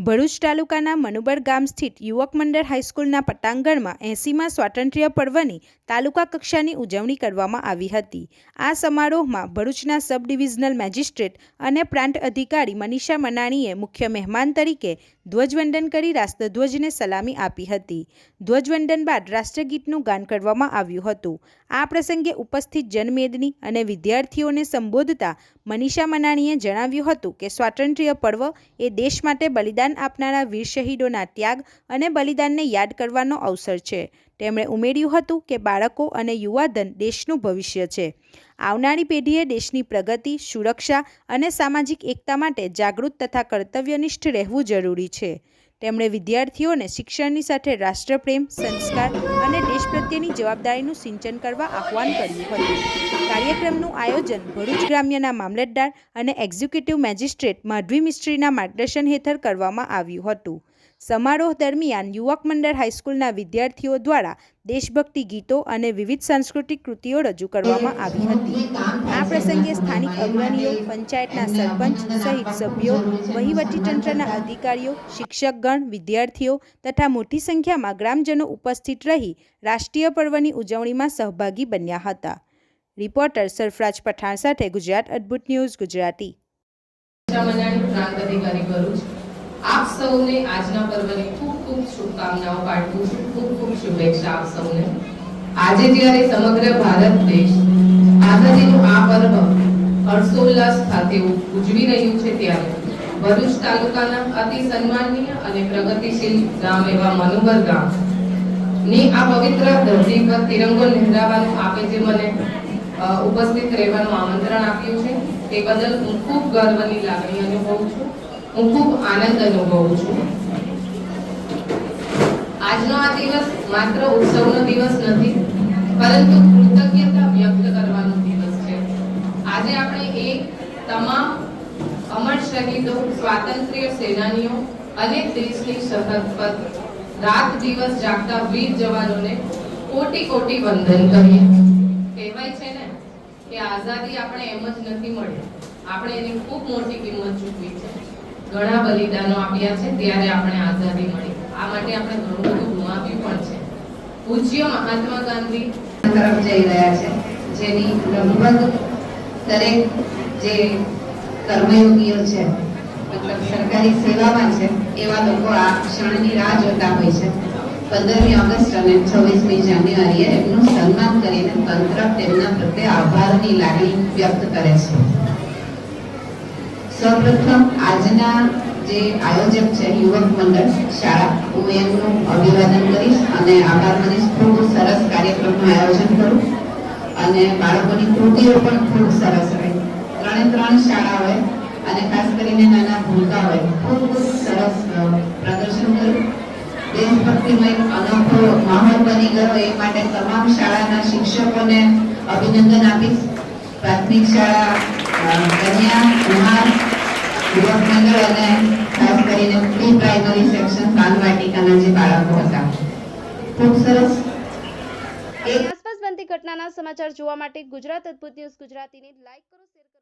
ભરૂચ તાલુકાના મનુબર ગામ સ્થિત યુવક મંડળ હાઈસ્કૂલના પટાંગણમાં 80મા સ્વાતંત્ર્ય પર્વની તાલુકા કક્ષાની ઉજવણી કરવામાં આવી હતી। આ સમારોહમાં ભરૂચના સબ ડિવિઝનલ મેજિસ્ટ્રેટ અને પ્રાંત અધિકારી મનીષા મનાણીએ મુખ્ય મહેમાન તરીકે ધ્વજવંદન કરી રાષ્ટ્રધ્વજને સલામી આપી હતી। ધ્વજવંદન બાદ રાષ્ટ્રગીતનું ગાન કરવામાં આવ્યું હતું। આ પ્રસંગે ઉપસ્થિત જનમેદની અને વિદ્યાર્થીઓને સંબોધતા મનીષા મનાણીએ જણાવ્યું હતું કે સ્વાતંત્ર્ય પર્વ એ દેશ માટે બલિદાન આપનારા વીર શહીદોના ત્યાગ અને બલિદાનને યાદ કરવાનો અવસર છે। તેમણે ઉમેર્યું હતું કે બાળકો અને યુવાધન દેશનું ભવિષ્ય છે। આવનારી પેઢીએ દેશની પ્રગતિ, સુરક્ષા અને સામાજિક એકતા માટે જાગૃત તથા કર્તવ્યનિષ્ઠ રહેવું જરૂરી છે। તેમણે વિદ્યાર્થીઓને શિક્ષણની સાથે રાષ્ટ્રપ્રેમ, સંસ્કાર અને દેશ પ્રત્યેની જવાબદારીનું સિંચન કરવા આહ્વાન કર્યું હતું। કાર્યક્રમનું આયોજન ભરૂચ ગ્રામ્યના મામલતદાર અને એક્ઝિક્યુટિવ મેજિસ્ટ્રેટ માધવી મિસ્ત્રીના માર્ગદર્શન હેઠળ કરવામાં આવ્યું હતું। સમારોહ દરમિયાન યુવક મંડળ હાઈસ્કૂલના વિદ્યાર્થીઓ દ્વારા દેશભક્તિ ગીતો અને વિવિધ સાંસ્કૃતિક કૃતિઓ રજૂ કરવામાં આવી હતી। આ પ્રસંગે સ્થાનિક અગ્રણીઓ, પંચાયતના સરપંચ સહિત સભ્યો, વહીવટીતંત્રના અધિકારીઓ, શિક્ષકગણ, વિદ્યાર્થીઓ તથા મોટી સંખ્યામાં ગ્રામજનો ઉપસ્થિત રહી રાષ્ટ્રીય પર્વની ઉજવણીમાં સહભાગી બન્યા હતા। રિપોર્ટર સરફરાજ પઠાણ સાથે ગુજરાત અદ્ભુત ન્યૂઝ ગુજરાતી। આપ સૌને આજના પર્વની ખૂબ ખૂબ શુભકામનાઓ પાઠવું છું। ખૂબ ખૂબ શુભેચ્છા આપ સૌને। આજે જ્યારે સમગ્ર ભારત દેશ આઝાદીનું આ પર્વ હર્ષોલ્લાસ સાથે ઉજવી રહ્યું છે, ત્યારે ભરૂચ તાલુકાના અતિ સન્માનનીય અને પ્રગતિશીલ ગામ એવા મનુબર ગામ ની આ પવિત્ર ધરતી પર તિરંગો લહેરાવવાનું આપે જે મને ઉપસ્થિત રહેવાનું આમંત્રણ આપ્યું છે, તે બદલ હું ખૂબ ગર્વની લાગણી અનુભવું છું। હું ખૂબ આનંદ અનુભવું છું। આજનો આ દિવસ માત્ર ઉત્સવનો દિવસ નથી, પરંતુ કૃતજ્ઞતા વ્યક્ત કરવાનો દિવસ છે। આજે આપણે એ તમામ અમર શહીદો, સ્વાતંત્ર્ય સેનાનીઓ અને દેશની સરહદ પર રાત દિવસ જાગતા વીર જવાનોને કોટી કોટી વંદન કરીએ। કહેવાય છે ને કે આઝાદી આપણે એમ જ નથી મળી, આપણે એની ખૂબ મોટી કિંમત ચૂકવી છે। ઘણા બલિદાનો આપ્યા છે ત્યારે આપણે આઝાદી મળી। આ માટે આપણે ઘણું બધું ગુમાવ્યું પણ છે। પૂજ્ય મહાત્મા ગાંધી તરફ જઈ રહ્યા છે, જેની લગભગ દરેક જે કર્મયોગીઓ છે, મતલબ સરકારી સેવામાં છે, એવા લોકો આ ક્ષણની રાહ જોતા હોય છે। 15મી ઓગસ્ટ અને 26મી જાન્યુઆરીએ એમનું સન્માન કરીને તંત્ર તેમના પ્રત્યે આભારની લાગણી વ્યક્ત કરે છે। સૌપ્રથમ આજના જે આયોજક છે યુવક મંડળ શાળા, હું એમનું અભિવાદન કરીશ અને આભાર માનીશ। ખૂબ સરસ કાર્યક્રમનું આયોજન કરું અને બાળકોની કૃતિઓ પણ ખૂબ સરસ રહી। 3 શાળાઓએ અને ખાસ કરીને નાના ભૂલકાઓએ ખૂબ સરસ પ્રદર્શન કર્યું। દેશભક્તિનો એક અનોખો માહોલ બની ગયો, એ માટે તમામ શાળાના શિક્ષકોને અભિનંદન આપીશ। પ્રાથમિક શાળા, કન્યા, કુમાર, યુવક મંડળ અને ખાસ કરીને પ્રી પ્રાઇમરી સેક્શન બાલવાટિકાના જે બાળકો હતા, ખૂબ સરસ। આસપાસ બનતી ઘટનાના સમાચાર જોવા માટે ગુજરાત અદ્ભુત ન્યૂઝ ગુજરાતીને લાઈક કરો, શેર કરો।